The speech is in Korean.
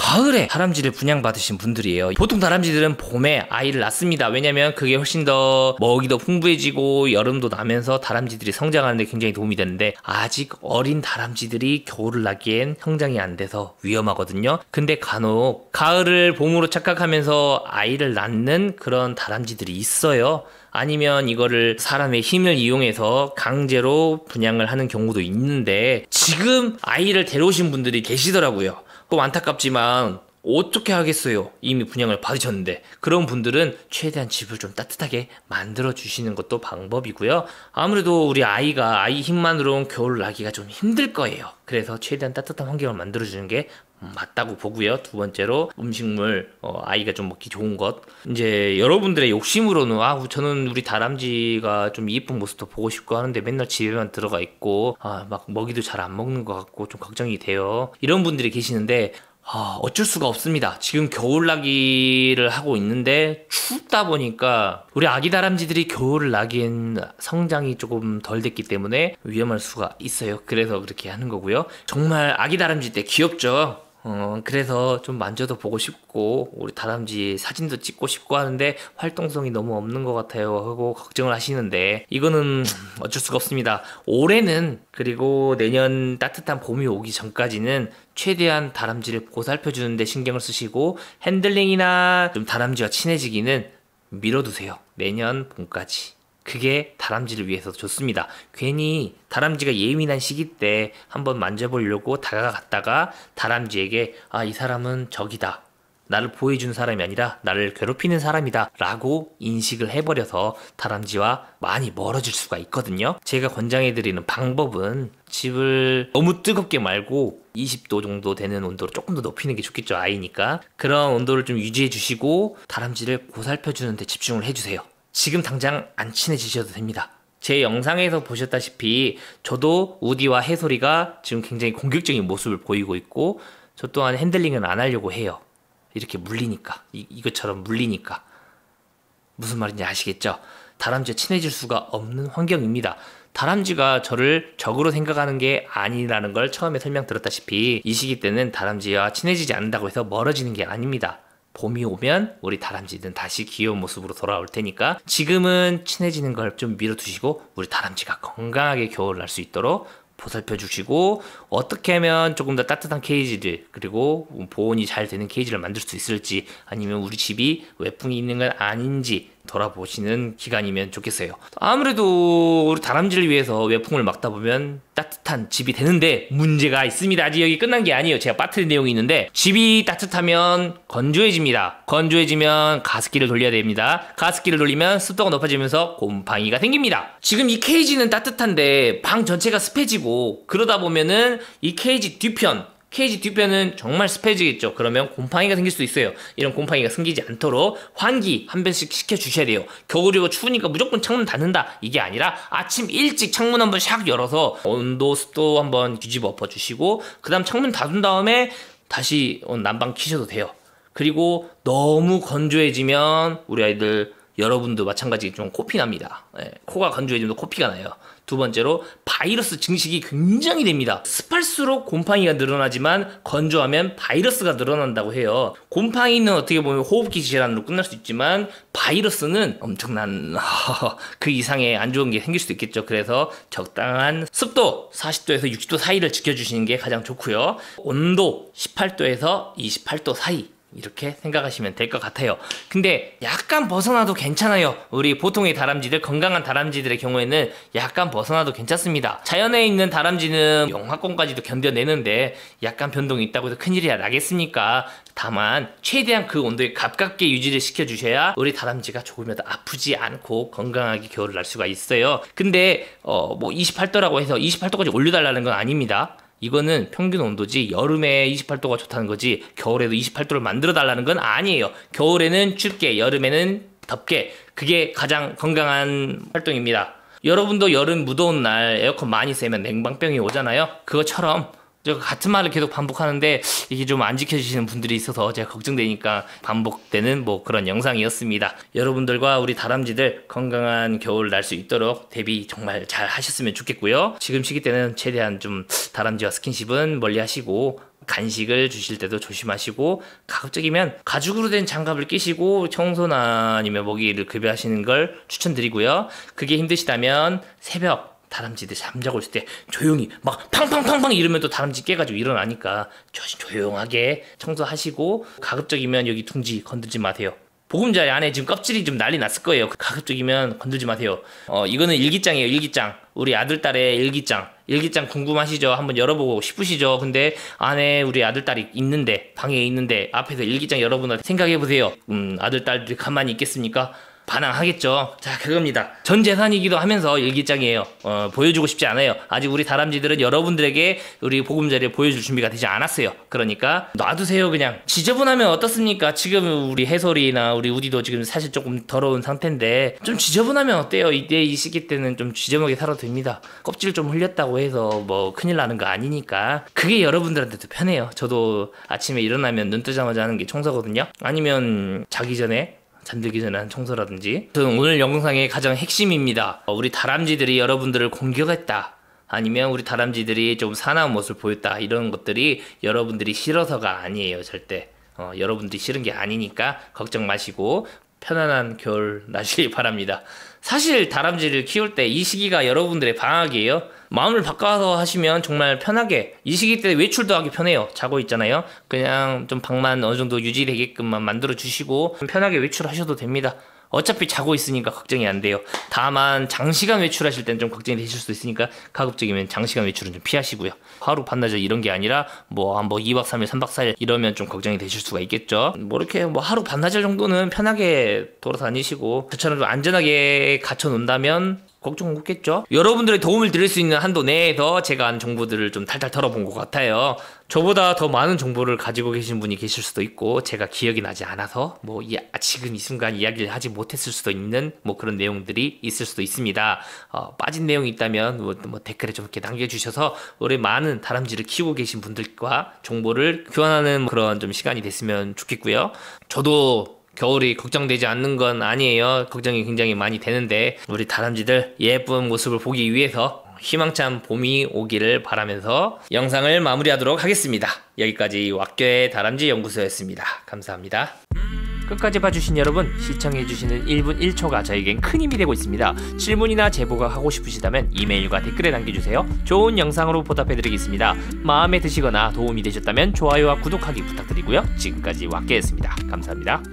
가을에 다람쥐를 분양받으신 분들이에요. 보통 다람쥐들은 봄에 아이를 낳습니다. 왜냐면 그게 훨씬 더 먹이도 풍부해지고 여름도 나면서 다람쥐들이 성장하는데 굉장히 도움이 되는데, 아직 어린 다람쥐들이 겨울을 나기엔 성장이 안 돼서 위험하거든요. 근데 간혹 가을을 봄으로 착각하면서 아이를 낳는 그런 다람쥐들이 있어요. 아니면 이거를 사람의 힘을 이용해서 강제로 분양을 하는 경우도 있는데, 지금 아이를 데려오신 분들이 계시더라고요. 또 안타깝지만 어떻게 하겠어요, 이미 분양을 받으셨는데. 그런 분들은 최대한 집을 좀 따뜻하게 만들어 주시는 것도 방법이고요. 아무래도 우리 아이가 아이 힘만으로는 겨울 나기가 좀 힘들 거예요. 그래서 최대한 따뜻한 환경을 만들어 주는 게 맞다고 보고요. 두 번째로 음식물, 아이가 좀 먹기 좋은 것. 이제 여러분들의 욕심으로는 저는 우리 다람쥐가 좀 이쁜 모습도 보고 싶고 하는데 맨날 집에만 들어가 있고 막 먹이도 잘 안 먹는 것 같고 좀 걱정이 돼요, 이런 분들이 계시는데, 어쩔 수가 없습니다. 지금 겨울나기를 하고 있는데 춥다 보니까 우리 아기 다람쥐들이 겨울을 나기엔 성장이 조금 덜 됐기 때문에 위험할 수가 있어요. 그래서 그렇게 하는 거고요. 정말 아기 다람쥐 때 귀엽죠? 그래서 좀 만져도 보고 싶고 우리 다람쥐 사진도 찍고 싶고 하는데 활동성이 너무 없는 것 같아요 하고 걱정을 하시는데, 이거는 어쩔 수가 없습니다. 올해는, 그리고 내년 따뜻한 봄이 오기 전까지는 최대한 다람쥐를 보살펴 주는데 신경을 쓰시고, 핸들링이나 좀 다람쥐와 친해지기는 미뤄두세요. 내년 봄까지. 그게 다람쥐를 위해서 좋습니다. 괜히 다람쥐가 예민한 시기 때 한번 만져보려고 다가갔다가 다람쥐에게 이 사람은 적이다, 나를 보호해주는 사람이 아니라 나를 괴롭히는 사람이다 라고 인식을 해버려서 다람쥐와 많이 멀어질 수가 있거든요. 제가 권장해드리는 방법은 집을 너무 뜨겁게 말고 20도 정도 되는 온도로 조금 더 높이는 게 좋겠죠, 아이니까. 그런 온도를 좀 유지해 주시고 다람쥐를 보살펴 주는데 집중을 해주세요. 지금 당장 안 친해지셔도 됩니다. 제 영상에서 보셨다시피 저도 우디와 해솔이가 지금 굉장히 공격적인 모습을 보이고 있고, 저 또한 핸들링은 안 하려고 해요. 이렇게 물리니까, 이것처럼 물리니까. 무슨 말인지 아시겠죠? 다람쥐와 친해질 수가 없는 환경입니다. 다람쥐가 저를 적으로 생각하는 게 아니라는 걸 처음에 설명드렸다시피 이 시기 때는 다람쥐와 친해지지 않는다고 해서 멀어지는 게 아닙니다. 봄이 오면 우리 다람쥐는 다시 귀여운 모습으로 돌아올 테니까 지금은 친해지는 걸 좀 밀어두시고 우리 다람쥐가 건강하게 겨울을 날 수 있도록 보살펴 주시고, 어떻게 하면 조금 더 따뜻한 케이지를, 그리고 보온이 잘 되는 케이지를 만들 수 있을지, 아니면 우리 집이 외풍이 있는 건 아닌지 돌아보시는 기간이면 좋겠어요. 아무래도 우리 다람쥐를 위해서 외풍을 막다 보면 따뜻한 집이 되는데 문제가 있습니다. 아직 여기 끝난 게 아니에요. 제가 빠뜨린 내용이 있는데, 집이 따뜻하면 건조해집니다. 건조해지면 가습기를 돌려야 됩니다. 가습기를 돌리면 습도가 높아지면서 곰팡이가 생깁니다. 지금 이 케이지는 따뜻한데 방 전체가 습해지고, 그러다 보면은 이 케이지 뒤편은 정말 습해지겠죠. 그러면 곰팡이가 생길 수도 있어요. 이런 곰팡이가 생기지 않도록 환기 한 번씩 시켜주셔야 돼요. 겨울이고 추우니까 무조건 창문 닫는다, 이게 아니라 아침 일찍 창문 한번 샥 열어서 온도 습도 한번 뒤집어 엎어주시고, 그 다음 창문 닫은 다음에 다시 난방 키셔도 돼요. 그리고 너무 건조해지면 우리 아이들, 여러분도 마찬가지 좀 코피 납니다. 코가 건조해지면 코피가 나요. 두 번째로 바이러스 증식이 굉장히 됩니다. 습할수록 곰팡이가 늘어나지만 건조하면 바이러스가 늘어난다고 해요. 곰팡이는 어떻게 보면 호흡기 질환으로 끝날 수 있지만 바이러스는 엄청난 그 이상의 안 좋은 게 생길 수도 있겠죠. 그래서 적당한 습도 40도에서 60도 사이를 지켜주시는 게 가장 좋고요. 온도 18도에서 28도 사이, 이렇게 생각하시면 될 것 같아요. 근데 약간 벗어나도 괜찮아요. 우리 보통의 다람쥐들, 건강한 다람쥐들의 경우에는 약간 벗어나도 괜찮습니다. 자연에 있는 다람쥐는 영하권까지도 견뎌내는데 약간 변동이 있다고 해서 큰일이 나겠습니까? 다만 최대한 그 온도에 가깝게 유지를 시켜주셔야 우리 다람쥐가 조금이라도 아프지 않고 건강하게 겨울을 날 수가 있어요. 근데 뭐 28도라고 해서 28도까지 올려달라는 건 아닙니다. 이거는 평균 온도지, 여름에 28도가 좋다는 거지 겨울에도 28도를 만들어 달라는 건 아니에요. 겨울에는 춥게, 여름에는 덥게, 그게 가장 건강한 활동입니다. 여러분도 여름 무더운 날 에어컨 많이 쐬면 냉방병이 오잖아요. 그것처럼 제가 같은 말을 계속 반복하는데 이게 좀 안 지켜주시는 분들이 있어서 제가 걱정되니까 반복되는 뭐 그런 영상이었습니다. 여러분들과 우리 다람쥐들 건강한 겨울 날 수 있도록 대비 정말 잘 하셨으면 좋겠고요. 지금 시기 때는 최대한 좀 다람쥐와 스킨십은 멀리 하시고 간식을 주실 때도 조심하시고, 가급적이면 가죽으로 된 장갑을 끼시고 청소나 아니면 먹이를 급여하시는 걸 추천드리고요. 그게 힘드시다면 새벽 다람쥐들 잠자고 있을 때 조용히 막 팡팡팡팡 이러면 또 다람쥐 깨가지고 일어나니까 조용하게 청소하시고, 가급적이면 여기 둥지 건들지 마세요. 보금자리 안에 지금 껍질이 좀 난리 났을 거예요. 가급적이면 건들지 마세요. 이거는 일기장이에요. 일기장. 우리 아들딸의 일기장. 일기장 궁금하시죠? 한번 열어보고 싶으시죠? 근데 안에 우리 아들딸이 있는데, 방에 있는데 앞에서 일기장 여러분한테 생각해보세요. 아들딸들이 가만히 있겠습니까? 반항하겠죠. 자, 그겁니다. 전 재산이기도 하면서 일기장이에요. 보여주고 싶지 않아요. 아직 우리 다람쥐들은 여러분들에게 우리 보금자리를 보여줄 준비가 되지 않았어요. 그러니까 놔두세요. 그냥. 지저분하면 어떻습니까? 지금 우리 해솔이나 우리 우디도 지금 사실 조금 더러운 상태인데 좀 지저분하면 어때요? 이때 이 시기 때는 좀 지저분하게 살아도 됩니다. 껍질 좀 흘렸다고 해서 뭐 큰일 나는 거 아니니까 그게 여러분들한테도 편해요. 저도 아침에 일어나면 눈 뜨자마자 하는 게 청소거든요. 아니면 자기 전에 잠들기 전에 한 청소라든지. 오늘 영상의 가장 핵심입니다. 우리 다람쥐들이 여러분들을 공격했다, 아니면 우리 다람쥐들이 좀 사나운 모습을 보였다, 이런 것들이 여러분들이 싫어서가 아니에요. 절대 여러분들이 싫은 게 아니니까 걱정 마시고 편안한 겨울 나시기 바랍니다. 사실 다람쥐를 키울 때 이 시기가 여러분들의 방학이에요. 마음을 바꿔서 하시면 정말 편하게, 이 시기 때 외출도 하기 편해요. 자고 있잖아요. 그냥 좀 방만 어느 정도 유지되게끔만 만들어 주시고 편하게 외출하셔도 됩니다. 어차피 자고 있으니까 걱정이 안 돼요. 다만 장시간 외출하실 땐 좀 걱정이 되실 수도 있으니까 가급적이면 장시간 외출은 좀 피하시고요. 하루 반나절 이런 게 아니라 뭐 2박 3일 3박 4일 이러면 좀 걱정이 되실 수가 있겠죠. 뭐 이렇게 뭐 하루 반나절 정도는 편하게 돌아다니시고 저처럼 좀 안전하게 갇혀 놓는다면 걱정 없겠죠. 여러분들의 도움을 드릴 수 있는 한도 내에서 제가 아는 정보들을 좀 탈탈 털어본 것 같아요. 저보다 더 많은 정보를 가지고 계신 분이 계실 수도 있고 제가 기억이 나지 않아서 뭐 지금 이 순간 이야기를 하지 못했을 수도 있는 뭐 그런 내용들이 있을 수도 있습니다. 빠진 내용이 있다면 뭐 댓글에 좀 이렇게 남겨주셔서 우리 많은 다람쥐를 키우고 계신 분들과 정보를 교환하는 그런 좀 시간이 됐으면 좋겠고요. 저도 겨울이 걱정되지 않는 건 아니에요. 걱정이 굉장히 많이 되는데 우리 다람쥐들 예쁜 모습을 보기 위해서 희망찬 봄이 오기를 바라면서 영상을 마무리하도록 하겠습니다. 여기까지 왁교의 다람쥐 연구소였습니다. 감사합니다. 끝까지 봐주신 여러분, 시청해주시는 1분 1초가 저에겐 큰 힘이 되고 있습니다. 질문이나 제보가 하고 싶으시다면 이메일과 댓글에 남겨주세요. 좋은 영상으로 보답해드리겠습니다. 마음에 드시거나 도움이 되셨다면 좋아요와 구독하기 부탁드리고요. 지금까지 왁교였습니다. 감사합니다.